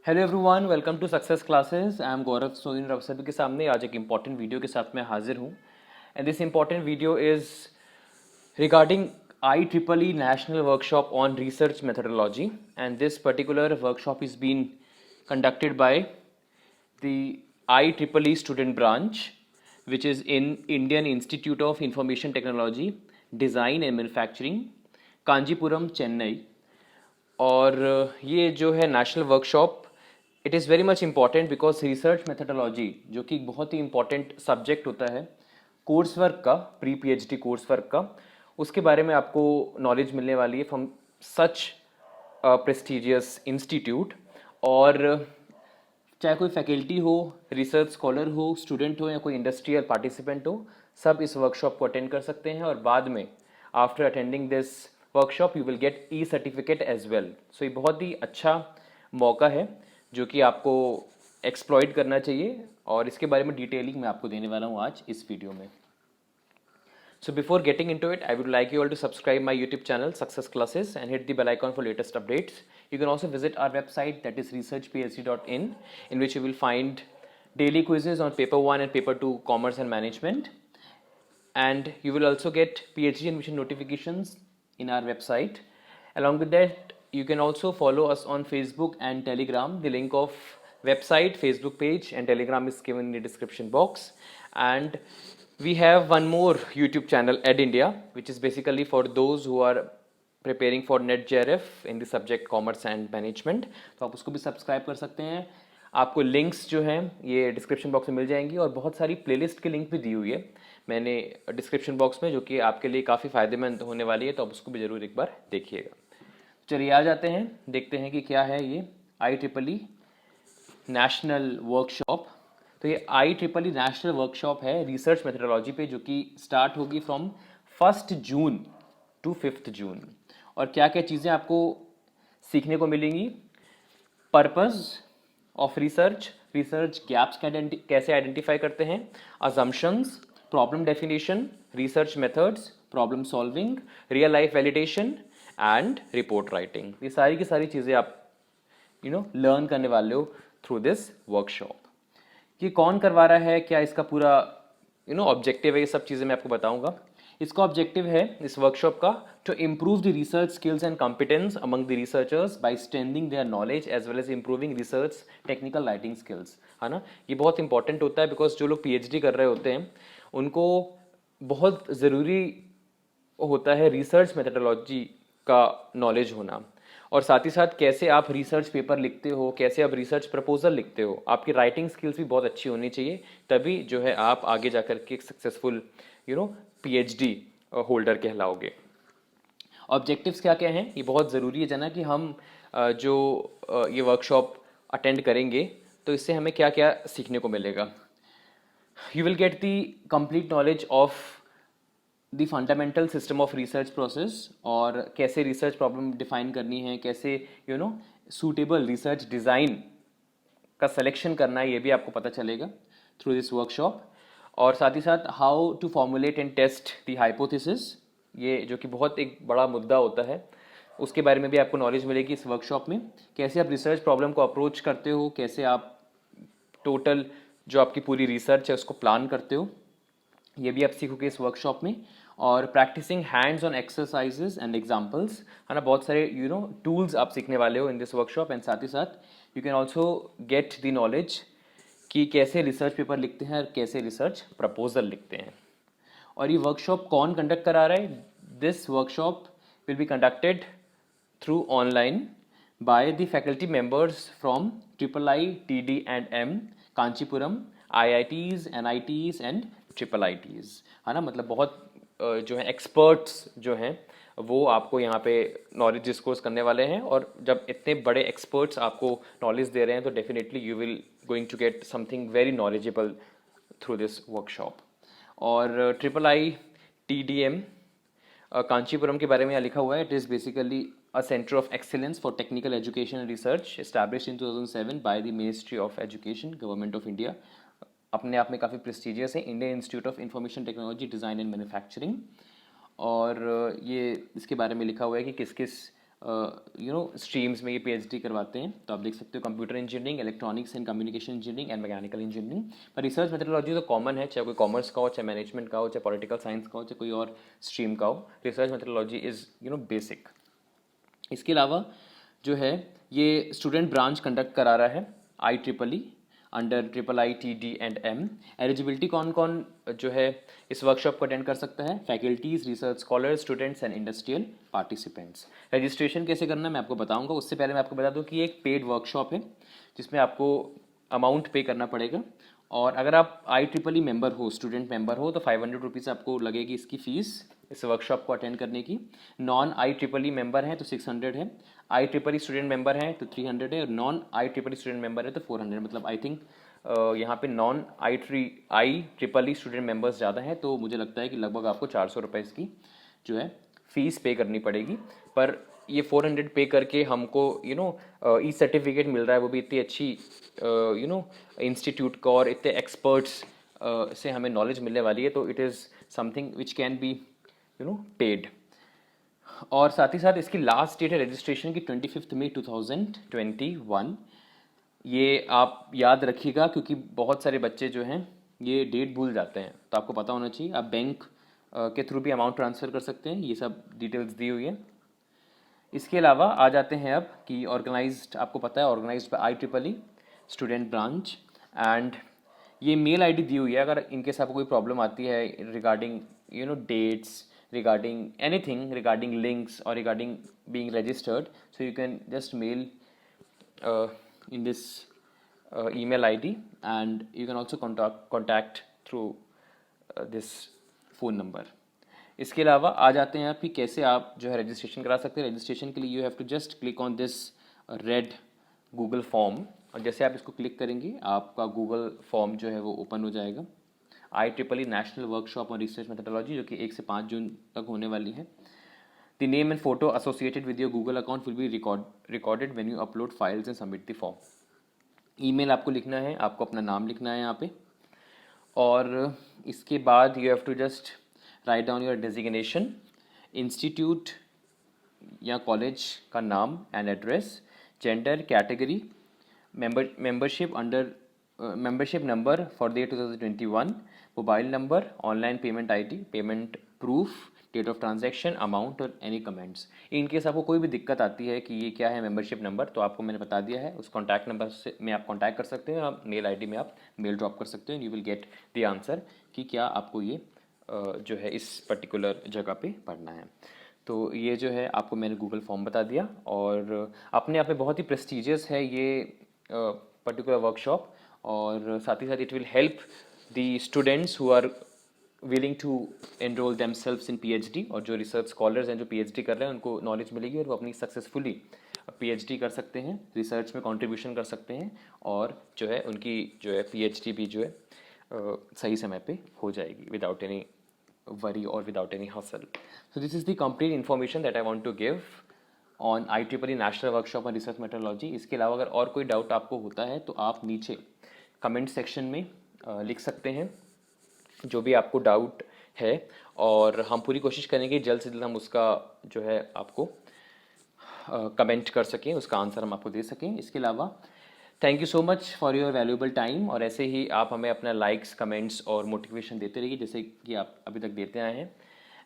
Hello everyone, welcome to success classes. I am Gaurav Soin. आप सभी के सामने आज एक इम्पॉर्टेंट वीडियो के साथ मैं हाजिर हूँ। And this important video is regarding IEEE National Workshop on Research Methodology, and this particular workshop is being conducted by the IEEE student branch, which is in Indian Institute of Information Technology, Design and Manufacturing, Kanchipuram, Chennai. और ये जो है national workshop, it is very much important because research methodology जो कि बहुत ही important subject होता है course work का, प्री PhD कोर्स वर्क का, उसके बारे में आपको नॉलेज मिलने वाली है फ्रॉम सच प्रेस्टिजियस इंस्टीट्यूट। और चाहे कोई फैकल्टी हो, रिसर्च स्कॉलर हो, स्टूडेंट हो या कोई इंडस्ट्रियल पार्टिसिपेंट हो, सब इस वर्कशॉप को अटेंड कर सकते हैं। और बाद में after attending this workshop you will get certificate as well. So ये बहुत ही अच्छा मौका है जो कि आपको एक्सप्लॉइट करना चाहिए, और इसके बारे में डिटेलिंग मैं आपको देने वाला हूँ आज इस वीडियो में। So before getting into it, I would like you all to subscribe my YouTube channel Success Classes and hit the bell icon for latest updates. You can also visit our website, that is researchphd.in, in which you will find daily quizzes on paper 1 and paper 2 commerce and management, and you will also get PhD admission notifications in our website. Along with that, you can also follow us on Facebook and Telegram. The link of website, Facebook page and Telegram is given in the description box. And we have one more YouTube channel, Ed India, which is basically for those who are preparing for net JRF in the subject commerce and management. तो आप उसको भी subscribe कर सकते हैं। आपको links जो हैं ये डिस्क्रिप्शन बॉक्स में मिल जाएंगी, और बहुत सारी प्लेलिस्ट की लिंक भी दी हुई है मैंने डिस्क्रिप्शन बॉक्स में, जो कि आपके लिए काफ़ी फ़ायदेमंद होने वाली है। तो आप उसको भी ज़रूर एक बार देखिएगा। चलिए आ जाते हैं, देखते हैं कि क्या है ये IEEE नेशनल वर्कशॉप। तो ये IEEE नेशनल वर्कशॉप है रिसर्च मेथडोलॉजी पे, जो कि स्टार्ट होगी फ्रॉम 1 जून टू 5 जून। और क्या क्या चीज़ें आपको सीखने को मिलेंगी? Purpose of research, research gaps कैसे आइडेंटिफाई करते हैं, assumptions, problem definition, research methods, problem solving, real life validation and report writing. ये सारी की सारी चीज़ें आप लर्न करने वाले हो थ्रू दिस वर्कशॉप। ये कौन करवा रहा है, क्या इसका पूरा ऑब्जेक्टिव है, ये सब चीज़ें मैं आपको बताऊंगा। इसका ऑब्जेक्टिव है इस वर्कशॉप का to improve the research skills and competence among the researchers by strengthening their knowledge as well as improving research technical writing skills, है ना। ये बहुत इंपॉर्टेंट होता है बिकॉज जो लोग PhD कर रहे होते हैं उनको बहुत ज़रूरी होता है रिसर्च मेथडोलॉजी का नॉलेज होना, और साथ ही साथ कैसे आप रिसर्च पेपर लिखते हो, कैसे आप रिसर्च प्रपोजल लिखते हो, आपकी राइटिंग स्किल्स भी बहुत अच्छी होनी चाहिए। तभी जो है आप आगे जाकर के एक सक्सेसफुल PhD होल्डर कहलाओगे। ऑब्जेक्टिव्स क्या क्या हैं, ये बहुत ज़रूरी है जना कि हम ये वर्कशॉप अटेंड करेंगे तो इससे हमें क्या क्या सीखने को मिलेगा। You will get the complete knowledge of the fundamental system of research process, और कैसे रिसर्च प्रॉब्लम डिफाइन करनी है, कैसे सूटेबल रिसर्च डिज़ाइन का सिलेक्शन करना है, ये भी आपको पता चलेगा थ्रू दिस वर्कशॉप। और साथ ही साथ how to formulate and test the hypothesis, ये जो कि बहुत एक बड़ा मुद्दा होता है, उसके बारे में भी आपको नॉलेज मिलेगी इस वर्कशॉप में। कैसे आप रिसर्च प्रॉब्लम को अप्रोच करते हो, कैसे आप टोटल जो आपकी पूरी रिसर्च है उसको प्लान करते हो, ये भी आप सीखोगे इस वर्कशॉप में। और practising hands on exercises and examples, है ना, बहुत सारे टूल्स आप सीखने वाले हो इन दिस वर्कशॉप। एंड साथ ही साथ you can also get the knowledge कि कैसे रिसर्च पेपर लिखते हैं और कैसे रिसर्च प्रपोजल लिखते हैं। और ये वर्कशॉप कौन कंडक्ट करा रहा है? This workshop will be conducted through online by the faculty members from IIIT, TD and M, Kanchipuram, IITs, NITs and IIITs, है ना। मतलब बहुत जो है एक्सपर्ट्स जो हैं वो आपको यहाँ पे नॉलेज डिस्कोर्स करने वाले हैं, और जब इतने बड़े एक्सपर्ट्स आपको नॉलेज दे रहे हैं तो definitely you will going to get something very knowledgeable through this workshop. और IIIT कांचीपुरम के बारे में यहाँ लिखा हुआ है, it is basically a centre of excellence for technical education and research established in 2007 by the ministry of education, government of India. अपने आप में काफ़ी प्रेस्टिजियस है, Indian institute of information technology, design and manufacturing. और ये इसके बारे में लिखा हुआ है कि किस किस स्ट्रीम्स में ये पीएचडी करवाते हैं। तो आप देख सकते हो computer engineering, electronics and communication engineering and mechanical engineering. पर रिसर्च मेथडोलॉजी तो कॉमन है, चाहे कोई कॉमर्स का हो, चाहे मैनेजमेंट का हो, चाहे पॉलिटिकल साइंस का हो, चाहे कोई और स्ट्रीम का हो। Research methodology is basic. इसके अलावा जो है ये स्टूडेंट ब्रांच कंडक्ट करा रहा है IEEE अंडर IIIT-D&M। एलिजिबिलिटी कौन कौन जो है इस वर्कशॉप को अटेंड कर सकता है? Faculties, research scholars, students and industrial participants. Registration कैसे करना है मैं आपको बताऊंगा। उससे पहले मैं आपको बता दूं कि ये एक पेड वर्कशॉप है जिसमें आपको अमाउंट पे करना पड़ेगा। और अगर आप IEEE मेंबर हो, स्टूडेंट मेंबर हो, तो 500 रुपीज़ आपको लगेगी इसकी फ़ीस इस वर्कशॉप को अटेंड करने की। नॉन IEEE मेंबर हैं तो 600 है, IEEE स्टूडेंट मेंबर हैं तो 300 है, और नॉन IEEE स्टूडेंट मेंबर है तो 400। मतलब आई थिंक यहाँ पे नॉन IEEE स्टूडेंट मेंबर्स ज़्यादा हैं, तो मुझे लगता है कि लगभग आपको 400 रुपये इसकी जो है फ़ीस पे करनी पड़ेगी। पर ये 400 पे करके हमको ई सर्टिफिकेट मिल रहा है, वो भी इतनी अच्छी इंस्टीट्यूट का और इतने एक्सपर्ट्स से हमें नॉलेज मिलने वाली है। तो it is something which can be paid. और साथ ही साथ इसकी लास्ट डेट है रजिस्ट्रेशन की 25 मई 2021। ये आप याद रखिएगा क्योंकि बहुत सारे बच्चे जो हैं ये डेट भूल जाते हैं, तो आपको पता होना चाहिए। आप बैंक के थ्रू भी अमाउंट ट्रांसफ़र कर सकते हैं, ये सब डिटेल्स दी हुई है। इसके अलावा आ जाते हैं अब कि ऑर्गेनाइज्ड, आपको पता है organised by IEEE student branch. And ये मेल आईडी दी हुई है, अगर इनकेस आपको कोई प्रॉब्लम आती है regarding dates, regarding anything, regarding links और regarding being registered, so you can just mail in this email ID, and you can also contact through this phone number. इसके अलावा आ जाते हैं आप कि कैसे आप जो है रजिस्ट्रेशन करा सकते हैं। रजिस्ट्रेशन के लिए you have to just click on this red Google form, और जैसे आप इसको क्लिक करेंगे आपका गूगल फॉर्म जो है वो ओपन हो जाएगा। IEEE national workshop on research methodology जो कि 1 से 5 जून तक होने वाली है। The name and photo associated with your Google account will be recorded when you upload files and submit the form. Email आपको लिखना है, आपको अपना नाम लिखना है यहाँ पे, और इसके बाद you have to just write down your designation, institute या कॉलेज का नाम and address, gender, category, membership number for the year 2021, mobile number, online payment ID, payment proof, date of transaction, amount और एनी कमेंट्स। इन केस आपको कोई भी दिक्कत आती है कि ये क्या है मेंबरशिप नंबर, तो आपको मैंने बता दिया है, उस कॉन्टैक्ट नंबर से में आप कॉन्टैक्ट कर सकते हैं, आप मेल ID में आप मेल ड्रॉप कर सकते हैं, you will get the answer कि क्या आपको ये जो है इस पर्टिकुलर जगह पे पढ़ना है। तो ये जो है आपको मैंने गूगल फॉर्म बता दिया, और अपने आप में बहुत ही प्रेस्टिजियस है ये पर्टिकुलर वर्कशॉप, और साथ ही साथ it will help the students who are willing to enrol themselves in PhD, और जो रिसर्च स्कॉलर्स हैं जो PhD कर रहे हैं उनको नॉलेज मिलेगी और वो अपनी सक्सेसफुली PhD कर सकते हैं, रिसर्च में कंट्रीब्यूशन कर सकते हैं, और जो है उनकी जो है PhD भी जो है सही समय पे हो जाएगी without any worry or without any hustle. So this is the complete information that I want to give on IEEE National Workshop on Research Methodology. इसके अलावा अगर और कोई डाउट आपको होता है तो आप नीचे कमेंट सेक्शन में लिख सकते हैं जो भी आपको डाउट है, और हम पूरी कोशिश करेंगे जल्द से जल्द हम उसका जो है आपको कमेंट कर सकें, उसका आंसर हम आपको दे सकें। इसके अलावा thank you so much for your valuable time, और ऐसे ही आप हमें अपना लाइक्स, कमेंट्स और मोटिवेशन देते रहिए जैसे कि आप अभी तक देते आए हैं।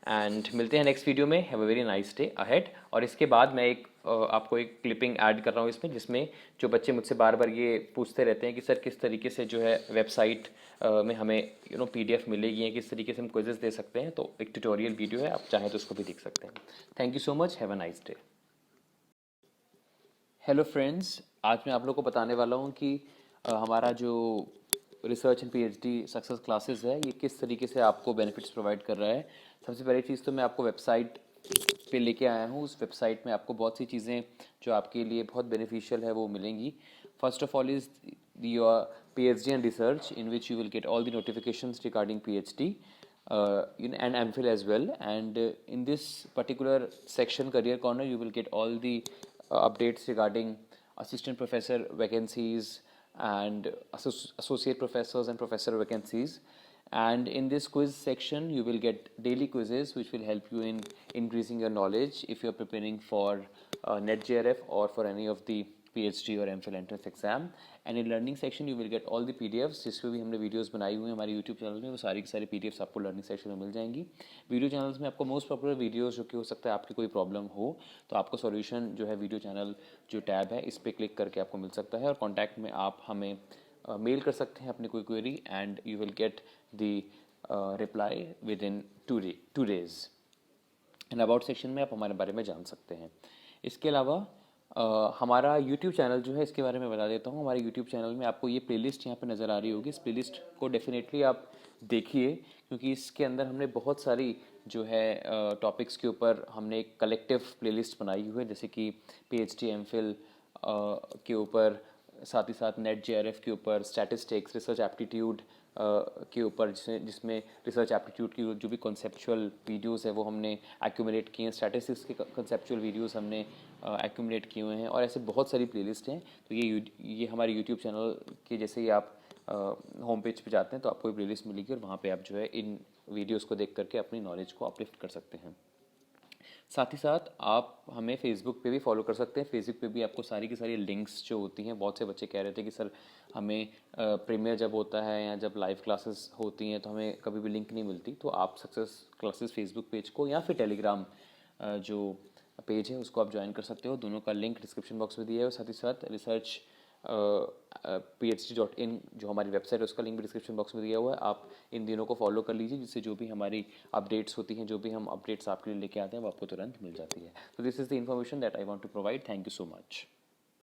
एंड मिलते हैं नेक्स्ट वीडियो में। Have a very nice day ahead. और इसके बाद मैं आपको एक क्लिपिंग ऐड कर रहा हूँ इसमें, जिसमें जो बच्चे मुझसे बार बार ये पूछते रहते हैं कि सर किस तरीके से जो है वेबसाइट में हमें PDF मिलेगी, या किस तरीके से हम क्विजेस दे सकते हैं, तो एक ट्यूटोरियल वीडियो है, आप चाहें तो उसको भी देख सकते हैं। Thank you so much, have a nice day. Hello friends, आज मैं आप लोगों को बताने वाला हूँ कि हमारा जो research and PhD success classes है ये किस तरीके से आपको बेनिफिट्स प्रोवाइड कर रहा है। सबसे पहली चीज़ तो मैं आपको वेबसाइट पे लेके आया हूँ। उस वेबसाइट में आपको बहुत सी चीज़ें जो आपके लिए बहुत बेनिफिशियल है वो मिलेंगी। First of all is your PhD and research, in which you will get all the notifications regarding PhD and MPhil as well. And in this particular section, Career Corner, you will get all the updates regarding assistant professor vacancies and associate professors and professor vacancies. And in this quiz section, you will get daily quizzes which will help you in increasing your knowledge if you're preparing for NetJRF or for any of the PhD और MPhil entrance exam. And in learning section you will get all the PDFs जिस पे भी हमने videos बनाई हुई हैं हमारे YouTube channel में, वो सारी की सारी PDFs आपको लर्निंग सेक्शन में मिल जाएंगी. वीडियो चैनल्स में आपको मोस्ट पॉपुलर वीडियोस जो कि हो सकता है आपकी कोई प्रॉब्लम हो तो आपको सॉल्यूशन जो है वीडियो चैनल जो टैब है इस पर क्लिक करके आपको मिल सकता है, और कॉन्टैक्ट में आप हमें मेल कर सकते हैं अपनी कोई query and you will get the reply with in 2 days. And about section में आप हमारे बारे में जान सकते हैं. इसके अलावा हमारा यूट्यूब चैनल जो है इसके बारे में बता देता हूँ. हमारे यूट्यूब चैनल में आपको ये प्लेलिस्ट यहाँ पे नज़र आ रही होगी. इस प्लेलिस्ट को डेफिनेटली आप देखिए क्योंकि इसके अंदर हमने बहुत सारी जो है टॉपिक्स के ऊपर हमने एक कलेक्टिव प्लेलिस्ट बनाई हुई है, जैसे कि PhD MPhil के ऊपर, साथ ही साथ NetJRF के ऊपर, स्टैटिस्टिक्स, रिसर्च एप्टीट्यूड के ऊपर, जिसमें रिसर्च एप्टीट्यूड की जो भी कॉन्सेप्चुअल वीडियोस है वो हमने एक्यूमुलेट किए हैं, स्टैटिस्टिक्स के कॉन्सेप्चुअल वीडियोस हमने एक्यूमुलेट किए हुए हैं, और ऐसे बहुत सारी प्लेलिस्ट हैं. तो ये हमारे यूट्यूब चैनल के जैसे ही आप होम पेज पे जाते हैं तो आपको ये प्लेलिस्ट मिलेगी और वहाँ पे आप जो है इन वीडियोस को देख करके अपनी नॉलेज को अपलिफ्ट कर सकते हैं. साथ ही साथ आप हमें फेसबुक पे भी फॉलो कर सकते हैं. फेसबुक पे भी आपको सारी की सारी लिंक्स जो होती हैं, बहुत से बच्चे कह रहे थे कि सर हमें प्रीमियर जब होता है या जब लाइव क्लासेस होती हैं तो हमें कभी भी लिंक नहीं मिलती, तो आप सक्सेस क्लासेस फेसबुक पेज को या फिर टेलीग्राम जो पेज है उसको आप ज्वाइन कर सकते हो. दोनों का लिंक डिस्क्रिप्शन बॉक्स में दिया है, और साथ ही साथ रिसर्च phd.in जो हमारी वेबसाइट है उसका लिंक भी डिस्क्रिप्शन बॉक्स में दिया हुआ है. आप इन दिनों को फॉलो कर लीजिए जिससे जो भी हमारी अपडेट्स होती हैं, जो भी हम अपडेट्स आपके लिए लेके आते हैं वो आपको तुरंत मिल जाती है. तो this is the information that I want to provide. Thank you so much.